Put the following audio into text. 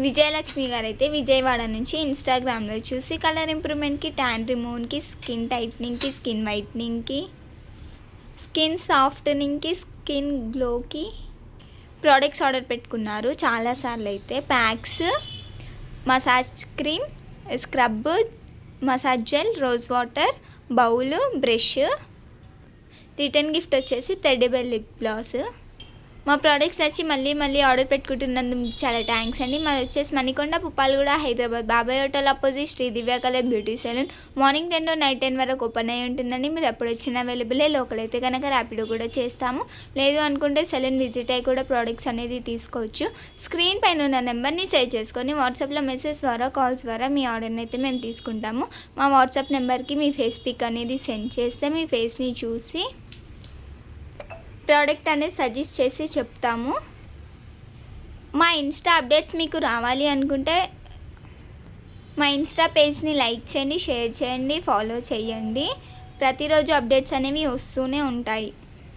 విజయలక్ష్మి గారు అయితే విజయవాడ నుంచి ఇన్స్టాగ్రామ్లో చూసి కలర్ ఇంప్రూవ్మెంట్కి, ట్యాన్ రిమూవ్కి, స్కిన్ టైట్నింగ్కి, స్కిన్ వైట్నింగ్కి, స్కిన్ సాఫ్టనింగ్కి, స్కిన్ గ్లోకి ప్రోడక్ట్స్ ఆర్డర్ పెట్టుకున్నారు. చాలాసార్లు అయితే packs, massage cream, scrub, massage gel, rose water, bowl, brush. Return gift వచ్చేసి టెడ్డీబేర్ లిప్ గ్లాస్. మా ప్రోడక్ట్స్ నచ్చి మళ్ళీ ఆర్డర్ పెట్టుకుంటున్నందుకు చాలా థ్యాంక్స్ అండి. మాది వచ్చేసి Manikonda, Puppalaguda, Hyderabad, Babai hotel opposite Shri Divya colour beauty salon. Morning 10 to night 10 వరకు ఓపెన్ అయ్యి ఉంటుందండి. మీరు ఎప్పుడు వచ్చినా అవైలబులే. లోకల్ అయితే కనుక ర్యాపిడో కూడా చేస్తాము. లేదు అనుకుంటే సెలూన్ విజిట్ అయ్యి కూడా ప్రోడక్ట్స్ అనేది తీసుకోవచ్చు. స్క్రీన్ పైన ఉన్న నెంబర్ని సేవ్ చేసుకొని వాట్సాప్లో మెసేజ్ ద్వారా, కాల్స్ ద్వారా మీ ఆర్డర్ని అయితే మేము తీసుకుంటాము. మా వాట్సాప్ నెంబర్కి మీ ఫేస్ పిక్ అనేది సెండ్ చేస్తే మీ ఫేస్ని చూసి ప్రోడక్ట్ అనేది సజెస్ట్ చేసి చెప్తాము. మా ఇన్స్టా అప్డేట్స్ మీకు రావాలి అనుకుంటే మా ఇన్స్టా పేజ్ని లైక్ చేయండి, షేర్ చేయండి, ఫాలో చేయండి. ప్రతిరోజు అప్డేట్స్ అనేవి వస్తూనే ఉంటాయి.